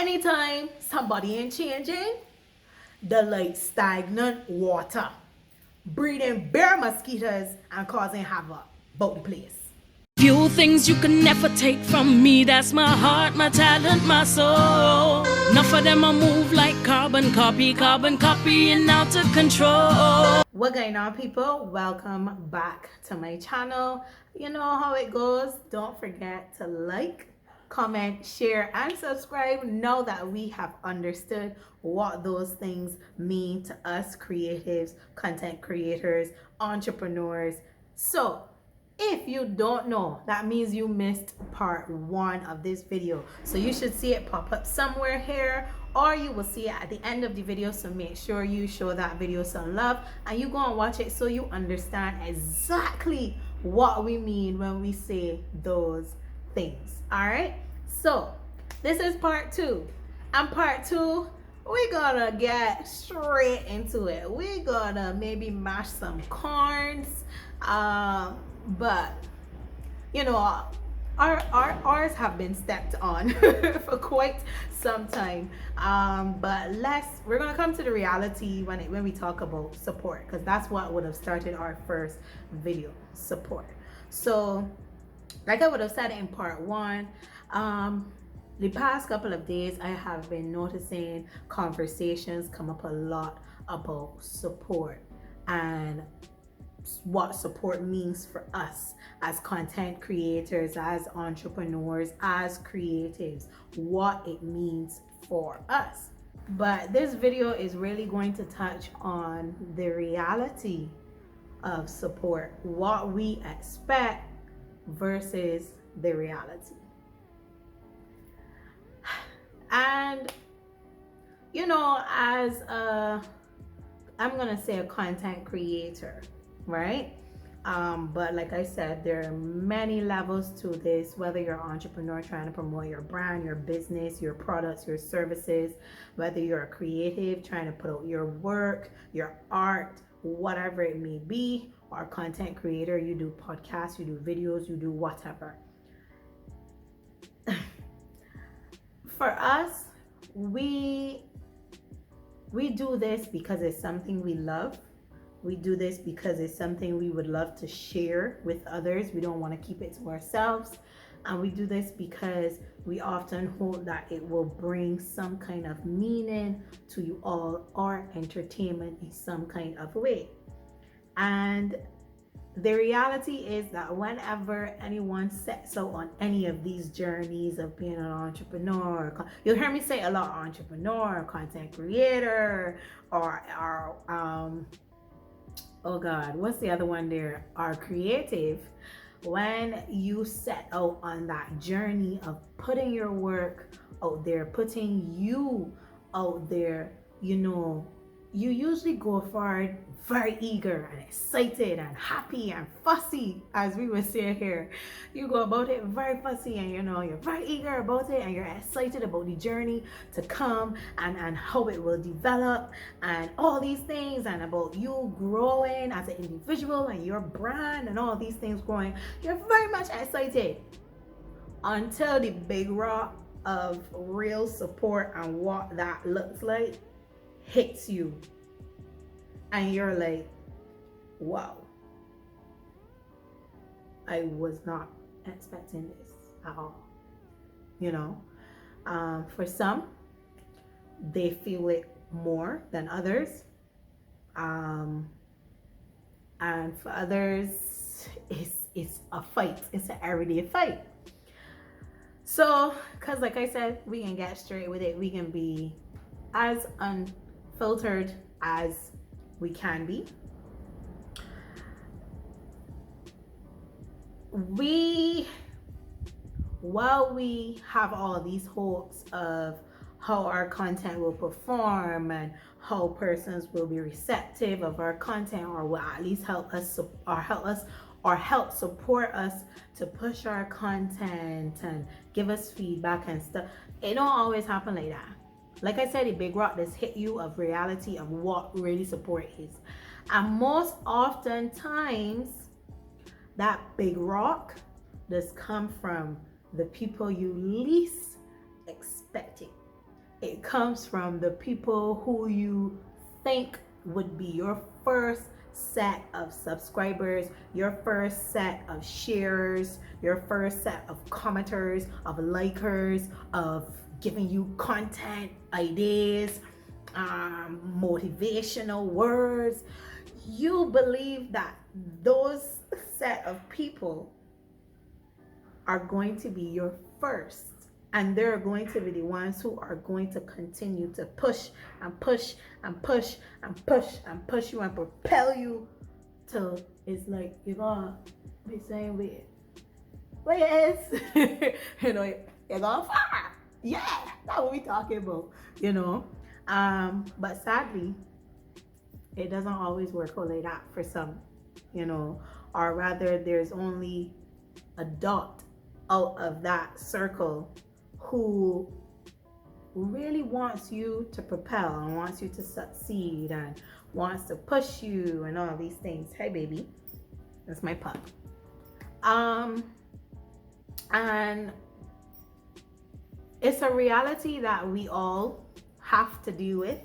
Anytime somebody ain't changing, the like stagnant water, breeding bare mosquitoes and causing havoc about the place. Few things you can never take from me. That's my heart, my talent, my soul. Enough of them I move like carbon copy and out of control. What going on, people? Welcome back to my channel. You know how it goes. Don't forget to like, comment, share, and subscribe. Now that we have understood what those things mean to us creatives, content creators, entrepreneurs. So if you don't know, that means you missed part 1 of this video. So you should see it pop up somewhere here, or you will see it at the end of the video. So make sure you show that video some love and you go and watch it so you understand exactly what we mean when we say those things. All right, so this is part 2, and part 2 we're gonna get straight into it. We're gonna maybe mash some corns, but you know, ours have been stepped on for quite some time, but we're gonna come to the reality when we talk about support, because that's what would have started our first video, support. So like I would have said in part 1, the past couple of days I have been noticing conversations come up a lot about support and what support means for us as content creators, as entrepreneurs, as creatives, what it means for us. But this video is really going to touch on the reality of support, what we expect versus the reality. And you know, as I'm gonna say a content creator, right? But like I said, there are many levels to this, whether you're an entrepreneur trying to promote your brand, your business, your products, your services, whether you're a creative trying to put out your work, your art, whatever it may be, or a content creator, you do podcasts, you do videos, you do whatever. For us, we do this because it's something we love. We do this because it's something we would love to share with others. We don't want to keep it to ourselves. And we do this because we often hope that it will bring some kind of meaning to you all, or entertainment in some kind of way. And the reality is that whenever anyone sets out on any of these journeys of being an entrepreneur, you'll hear me say a lot, entrepreneur, content creator, or oh God, what's the other one there? Our creative. When you set out on that journey of putting your work out there, putting you out there, you know, you usually go forward very eager and excited and happy and fussy, as we would say here. You go about it very fussy, and you know, you're very eager about it, and you're excited about the journey to come and how it will develop and all these things, and about you growing as an individual and your brand and all these things growing. You're very much excited until the big rock of real support and what that looks like hits you, and you're like, wow, I was not expecting this at all. You know, for some, they feel it more than others, and for others, it's a fight. It's an everyday fight. So, because like I said, we can get straight with it. We can be as unfiltered as we can be. While we have all these hopes of how our content will perform and how persons will be receptive of our content, or will at least help support us to push our content and give us feedback and stuff, it don't always happen like that. Like I said, the big rock does hit you of reality of what really support is. And most often times, that big rock does come from the people you least expect it. it comes from the people who you think would be your first set of subscribers, your first set of sharers, your first set of commenters, of likers, of giving you content, ideas, motivational words. You believe that those set of people are going to be your first, and they're going to be the ones who are going to continue to push and push and push and push and push you and propel you till it's like you're gonna be saying, wait, yes, you know, you're gonna fire. Yeah, that's what we're talking about, you know. But sadly, it doesn't always work out like that for some, you know, or rather there's only a dot out of that circle who really wants you to propel and wants you to succeed and wants to push you and all these things. Hey baby, that's my pup. And it's a reality that we all have to deal with.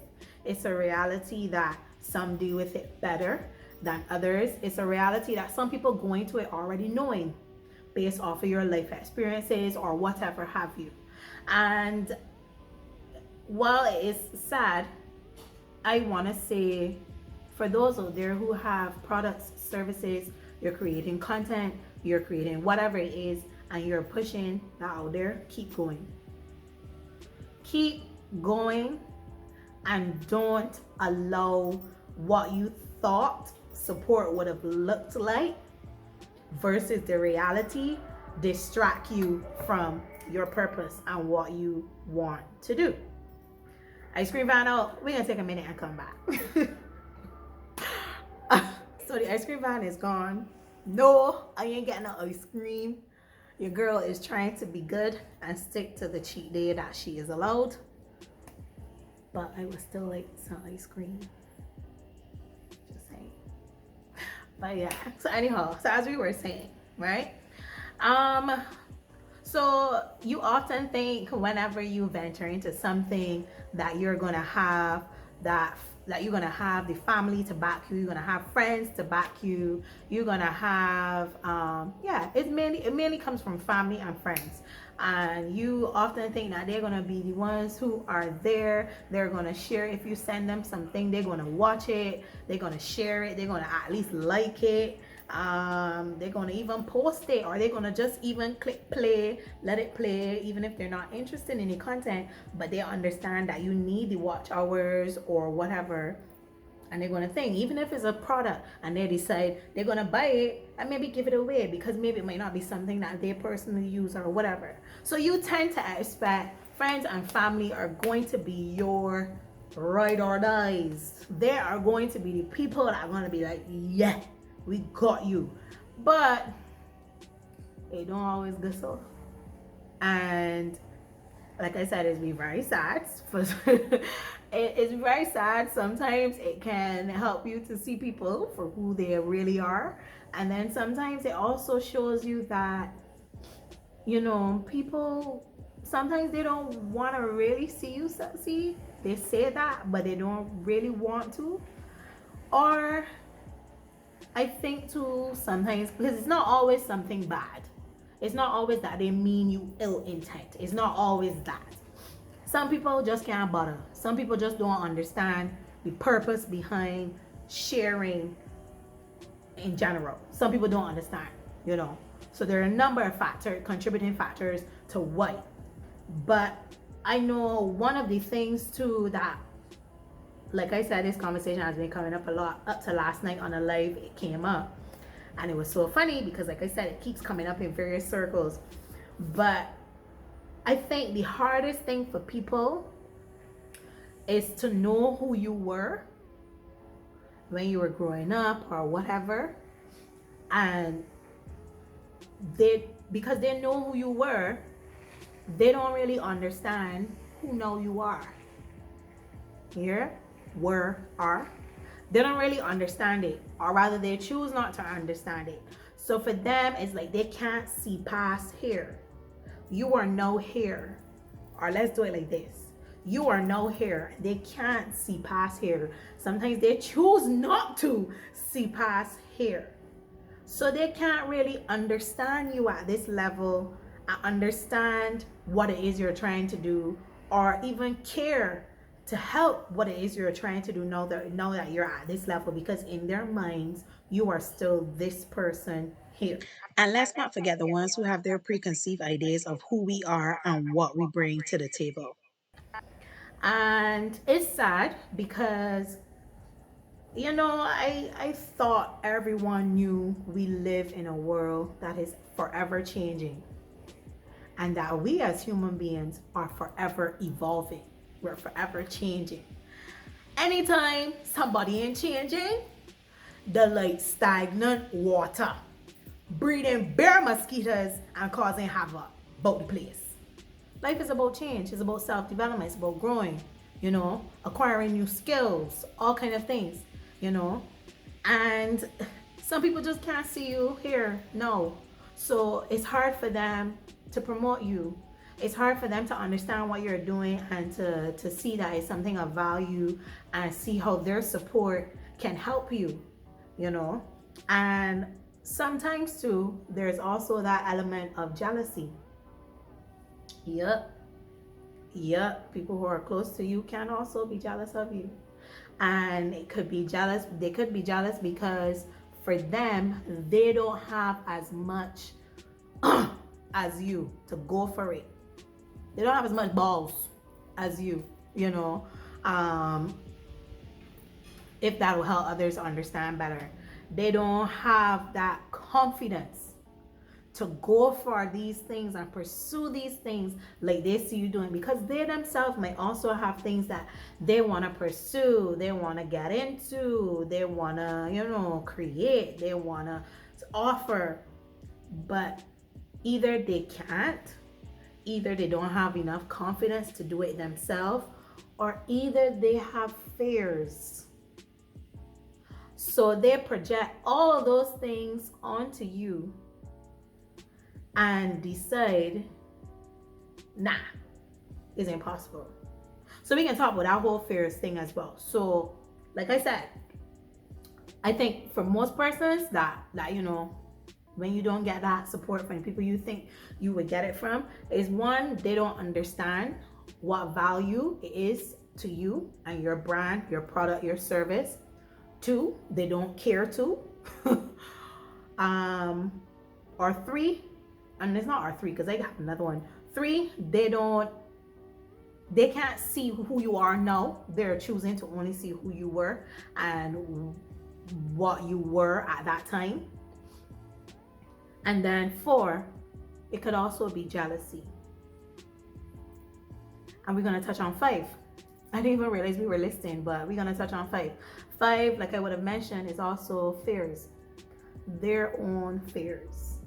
It's a reality that some deal with it better than others. It's a reality that some people go into it already knowing based off of your life experiences or whatever have you. And while it is sad, I want to say for those out there who have products, services, you're creating content, you're creating whatever it is, and you're pushing that out there, keep going. Keep going, and don't allow what you thought support would have looked like versus the reality distract you from your purpose and what you want to do. Ice cream van out. We're gonna take a minute and come back. So the ice cream van is gone. No, I ain't getting no ice cream. Your girl is trying to be good and stick to the cheat day that she is allowed. But I would still like some ice cream. Just saying. But yeah, so anyhow, so as we were saying, right? So you often think whenever you venture into something that you're gonna have that you're gonna have the family to back you, you're gonna have friends to back you, you're gonna have it mainly comes from family and friends. And you often think that they're gonna be the ones who are there, they're gonna share. If you send them something, they're gonna watch it, they're gonna share it, they're gonna at least like it, they're gonna even post it, or they're gonna just even click play, let it play, even if they're not interested in the content, but they understand that you need the watch hours or whatever. And they're gonna think, even if it's a product and they decide they're gonna buy it and maybe give it away because maybe it might not be something that they personally use or whatever. So you tend to expect friends and family are going to be your ride or dies. They are going to be the people that are gonna be like, yeah, we got you. But it don't always go so. And like I said, it's be very sad. It's very sad. Sometimes it can help you to see people for who they really are. And then sometimes it also shows you that, you know, people, sometimes they don't want to really see you succeed. They say that, but they don't really want to. Or I think too, sometimes, because it's not always something bad. It's not always that they mean you ill intent. It's not always that. Some people just can't bother. Some people just don't understand the purpose behind sharing in general. Some people don't understand, you know. So there are a number of contributing factors to why. But I know one of the things too that, like I said, this conversation has been coming up a lot. Up to last night on a live, it came up. And it was so funny because, like I said, it keeps coming up in various circles. But I think the hardest thing for people is to know who you were when you were growing up or whatever. And because they know who you were, they don't really understand who now you are. Here, were, are. They don't really understand it, or rather they choose not to understand it. So for them, it's like they can't see past here. You are now here, or let's do it like this. you are now here. They can't see past here. Sometimes they choose not to see past here. So they can't really understand you at this level and understand what it is you're trying to do, or even care to help what it is you're trying to do now that you're at this level, because in their minds you are still this person here. And let's not forget the ones who have their preconceived ideas of who we are and what we bring to the table. And it's sad because I thought everyone knew we live in a world that is forever changing, and that we as human beings are forever evolving. We're forever changing. Anytime somebody ain't changing, the like stagnant water, breeding bare mosquitoes and causing havoc about the place. Life is about change. It's about self-development. It's about growing, acquiring new skills, all kind of things, you know. And some people just can't see you here. No. So it's hard for them to promote you. It's hard for them to understand what you're doing and to see that it's something of value and see how their support can help you, you know. And sometimes too, there's also that element of jealousy. Yep. Yep. People who are close to you can also be jealous of you. And they could be jealous because for them, they don't have as much as you to go for it. They don't have as much balls as you know. Um, if that will help others understand better. They don't have that confidence to go for these things and pursue these things like they see you doing, because they themselves might also have things that they want to pursue, they want to get into, they want to, create, they want to offer, but either they can't, either they don't have enough confidence to do it themselves, or either they have fears. So they project all of those things onto you and decide, nah, it's impossible. So we can talk about that whole fears thing as well. So, like I said, I think for most persons that when you don't get that support from people you think you would get it from, is one, they don't understand what value it is to you and your brand, your product, your service. Two, they don't care to. Or three, and it's not R3 because I got another one. Three, they can't see who you are now. They're choosing to only see who you were and what you were at that time. And then four, it could also be jealousy. And we're going to touch on five. I didn't even realize we were listing, but we're going to touch on five. Five, like I would have mentioned, is also fears. Their own fears.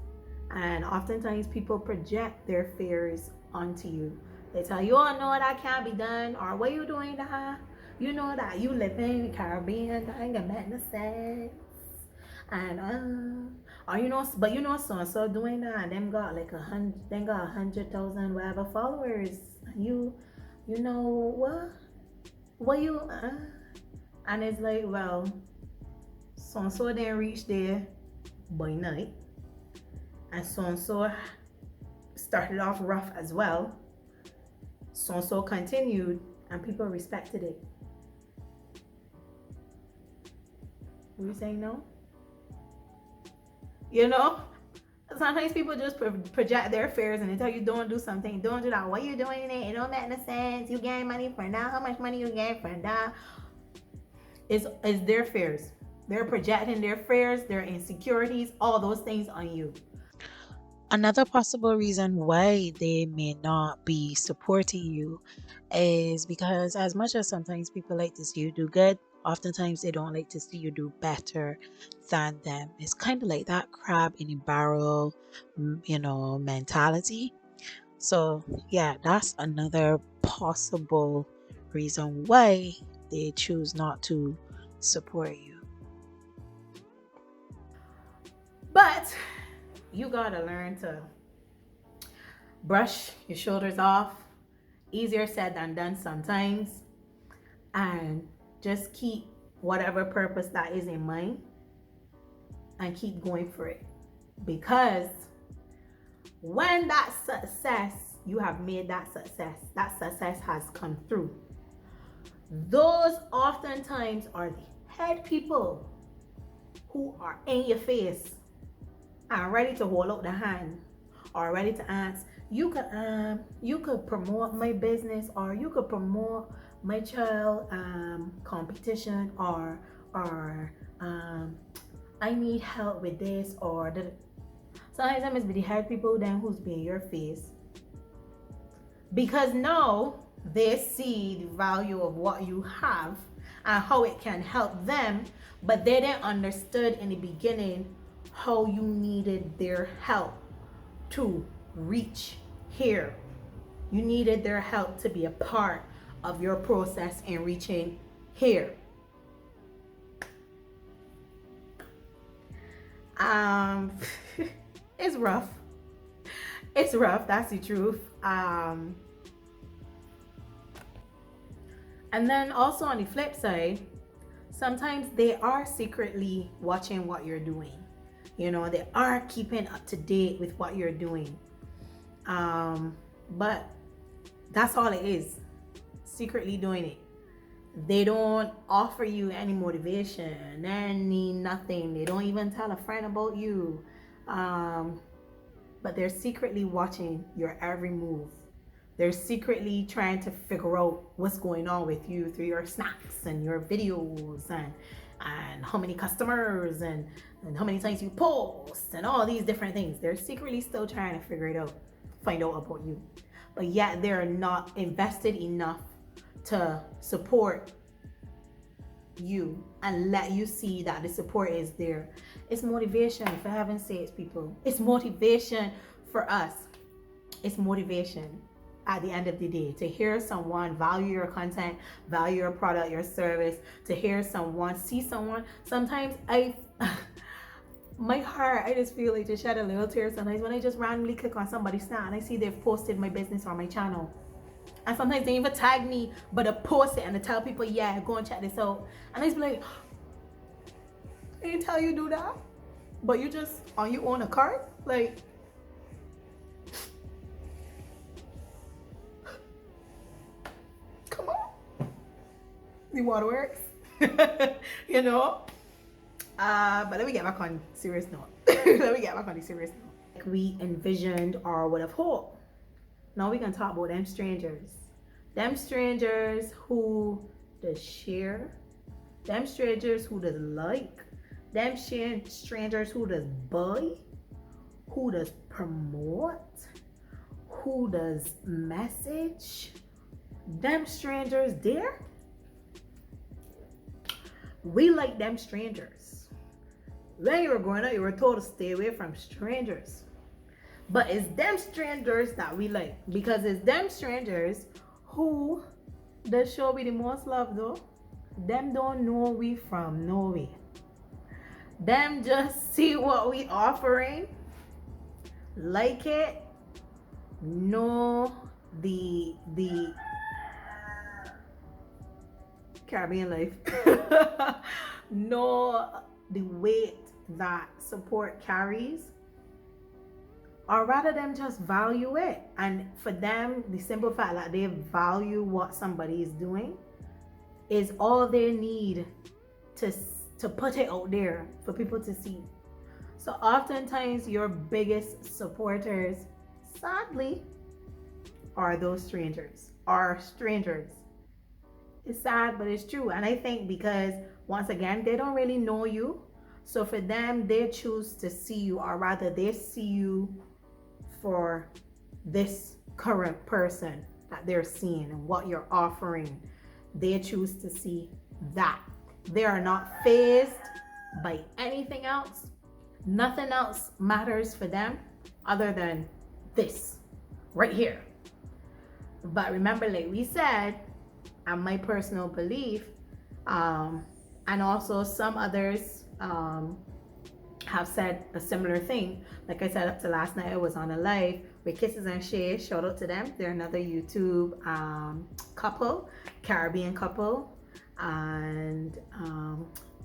And oftentimes people project their fears onto you. They tell you, oh, no, that can't be done. Or what are you doing that? You know that you live in the Caribbean, that ain't gonna make no sense. And or so and so doing that, and them got like 100,000 whatever followers. You know what you and it's like, well, so and so didn't reach there by night, and so started off rough as well. So continued, and people respected it. Were you saying no? Sometimes people just project their fears and they tell you don't do something, don't do that. What you doing it? It don't make no sense. You getting money for that? How much money you getting for that? It's their fears. They're projecting their fears, their insecurities, all those things on you. Another possible reason why they may not be supporting you is because, as much as sometimes people like to see you do good, oftentimes they don't like to see you do better than them. It's kind of like that crab in a barrel, mentality. So, yeah, that's another possible reason why they choose not to support you. But you gotta learn to brush your shoulders off Easier said than done sometimes. And just keep whatever purpose that is in mind and keep going for it. Because when that success, you have made that success has come through, those oftentimes are the head people who are in your face and ready to hold out the hand or ready to ask, you could promote my business, or you could promote my child competition, or I need help with this, or sometimes that must be the head people then who's being your face, because now they see the value of what you have and how it can help them, but they didn't understood in the beginning how you needed their help to reach here. You needed their help to be a part of your process in reaching here. It's rough. It's rough, that's the truth. And then also on the flip side, sometimes they are secretly watching what you're doing. You know, they are keeping up to date with what you're doing. But that's all it is, secretly doing it. They don't offer you any motivation, any nothing. They don't even tell a friend about you. But they're secretly watching your every move. They're secretly trying to figure out what's going on with you through your snaps and your videos, and how many customers and how many times you post and all these different things. They're secretly still trying to figure it out, find out about you. But yet they're not invested enough to support you and let you see that the support is there. It's motivation, for heaven's sakes, people. It's motivation for us. It's motivation at the end of the day to hear someone value your content, value your product, your service, to hear someone, see someone. Sometimes my heart, I just feel like to shed a little tear sometimes when I just randomly click on somebody's snap and I see they've posted my business on my channel. And sometimes they even tag me, but I post it and I tell people, yeah, go and check this out. And I just be like, I didn't tell you to do that, but you just on your own account, like, come on, the waterworks, you know. But let me get back on serious note. Let me get back on the serious note. Like we envisioned or would have hoped. Now we can talk about them strangers. Them strangers who does share. Them strangers who does like. Them strangers who does buy. Who does promote. Who does message. Them strangers there. We like them strangers. When you were growing up, you were told to stay away from strangers. But it's them strangers that we like, because it's them strangers who does show we the most love though. Them don't know we from nowhere. Them just see what we offering, like it, know the Caribbean life, know the weight that support carries, or rather them just value it. And for them, the simple fact that they value what somebody is doing is all they need to put it out there for people to see. So oftentimes your biggest supporters, sadly, are those strangers, are strangers. It's sad, but it's true. And I think because once again, they don't really know you. So for them, they choose to see you, or rather they see you for this current person that they're seeing and what you're offering. They choose to see that. They are not fazed by anything else. Nothing else matters for them other than this right here. But remember, like we said, and my personal belief, and also some others have said a similar thing. Like I said, up to last night I was on a live with Kisses and Shay. Shout out to them. They're another YouTube couple, Caribbean couple, and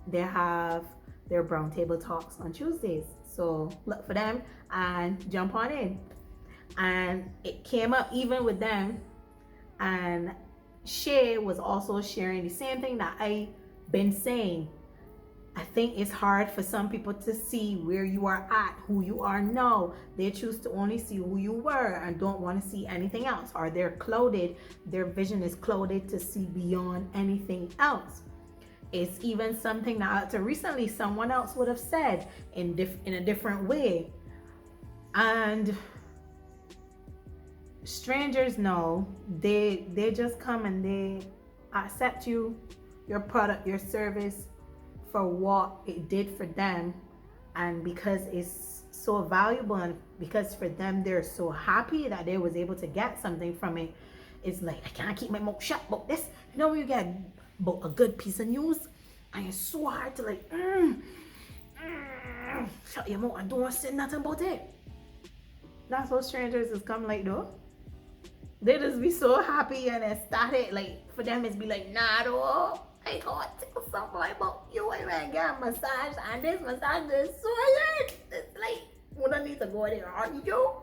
they have their brown table talks on Tuesdays. So look for them and jump on in. And it came up even with them, and Shay was also sharing the same thing that I been saying. I think it's hard for some people to see where you are at, who you are now. They choose to only see who you were and don't want to see anything else, or they're clouded, their vision is clouded to see beyond anything else. It's even something that recently someone else would have said in a different way. And strangers know, they just come and they accept you, your product, your service, for what it did for them, and because it's so valuable, and because for them they're so happy that they was able to get something from it. It's like, I can't keep my mouth shut about this. You know, when you get about a good piece of news and it's so hard to like shut your mouth and don't say nothing about it. That's what strangers is come like though. They just be so happy, and it started like, for them it's be like, nah though, I got to tell something about you. I went and get a massage, and this massage is so good. It's like, we don't need to go there, are you?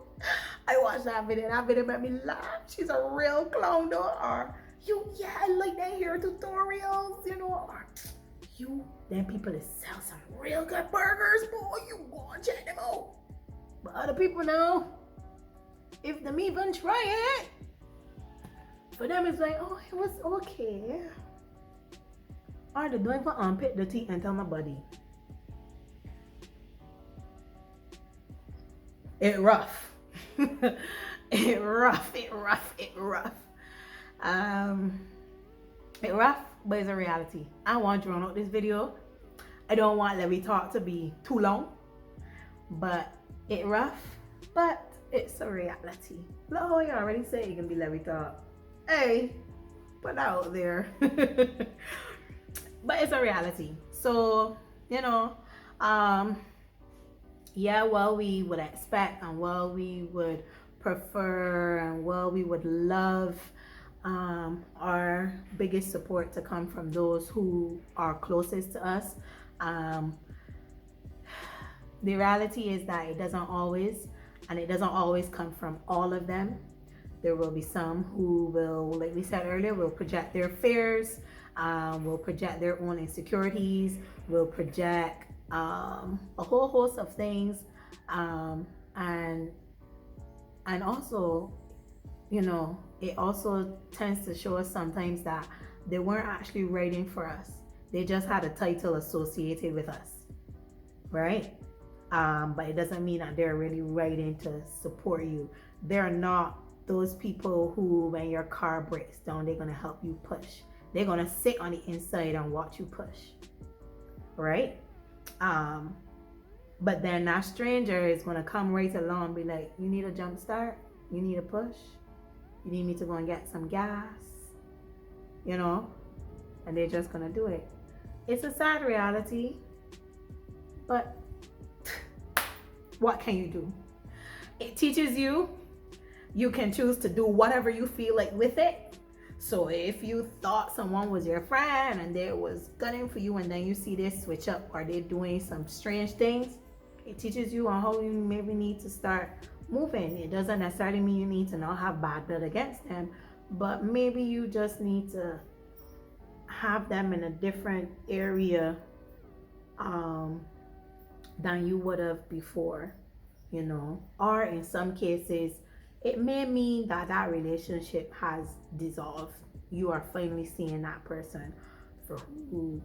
I watched that video made me laugh. She's a real clown though. Or you, yeah, I like that hair tutorials, you know. Or you, then people that sell some real good burgers, boy, you go and check them out. But other people know, if them even try it, for them it's like, oh, it was okay. Or they don't even armpit the tea enter my body. It rough. It rough. It rough, but it's a reality. I want to run out this video. I don't want Let Me Talk to be too long, but it rough, but it's a reality. Look how you already say you can be Let Me Talk. Hey, put that out there. But it's a reality. So, you know, yeah, well, we would expect, and well, we would prefer, and well, we would love our biggest support to come from those who are closest to us. The reality is that it doesn't always come from all of them. There will be some who will, like we said earlier, will project their fears, will project their own insecurities, will project a whole host of things, and also, you know, it also tends to show us sometimes that they weren't actually writing for us. They just had a title associated with us, right? But it doesn't mean that they're really writing to support you. They're not those people who, when your car breaks down, they're gonna help you push. They're gonna sit on the inside and watch you push, right? But then that stranger is gonna come right along and be like, you need a jump start? You need a push? You need me to go and get some gas? You know? And they're just gonna do it. It's a sad reality, but what can you do? It teaches you. You can choose to do whatever you feel like with it. So if you thought someone was your friend and they was gunning for you, and then you see they switch up or they're doing some strange things, it teaches you on how you maybe need to start moving. It doesn't necessarily mean you need to not have bad blood against them, but maybe you just need to have them in a different area than you would have before, you know. Or in some cases, it may mean that that relationship has dissolved. You are finally seeing that person for who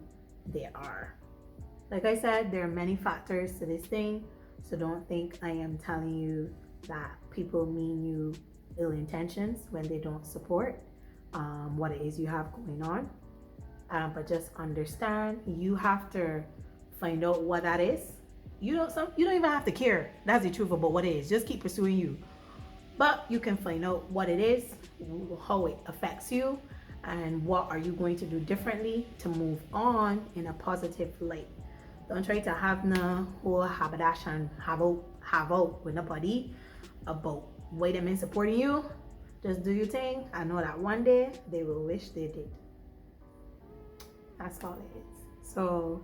they are. Like I said, there are many factors to this thing, so don't think I am telling you that people mean you ill intentions when they don't support what it is you have going on. But just understand, you have to find out what that is. You don't even have to care. That's the truth about what it is. Just keep pursuing you. But you can find out what it is, how it affects you, and what are you going to do differently to move on in a positive light. Don't try to have no whole habadash and have out with nobody about why them ain't supporting you, just do your thing. I know that one day they will wish they did. That's all it is. So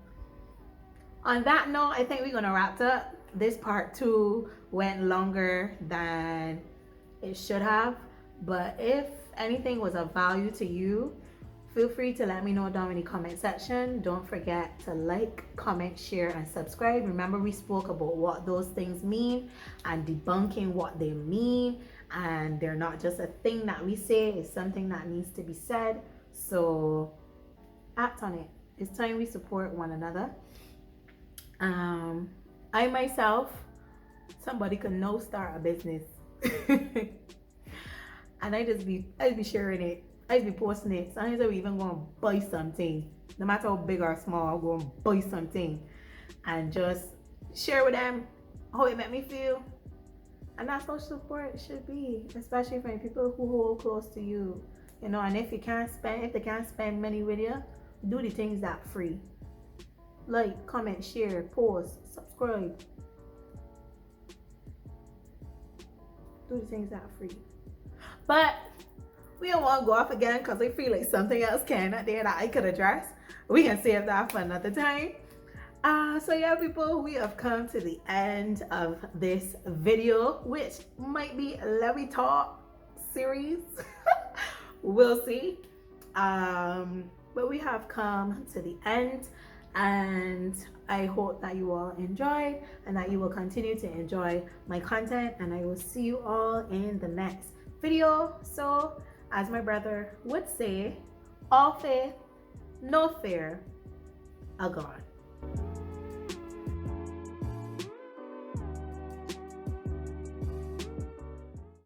on that note, I think we're gonna wrap up. This part 2 went longer than it should have, but if anything was of value to you, feel free to let me know down in the comment section. Don't forget to like, comment, share, and subscribe. Remember, we spoke about what those things mean and debunking what they mean, and they're not just a thing that we say, it's something that needs to be said. So act on it. It's time we support one another. I myself, somebody could now start a business. And I just be sharing it. I just be posting it. Sometimes I even go and buy something. No matter how big or small, I'll go and buy something and just share with them how it made me feel. And that's how support should be, especially from people who hold close to you. You know, and if they can't spend money with you, do the things that free. Like, comment, share, post, subscribe. Do the things that are free. But we don't want to go off again because I feel like something else came out there that I could address. We can save that for another time. So yeah, people, we have come to the end of this video, which might be a Let Me Talk series. We'll see. But we have come to the end, and I hope that you all enjoyed and that you will continue to enjoy my content, and I will see you all in the next video. So as my brother would say, all faith, no fear, a God.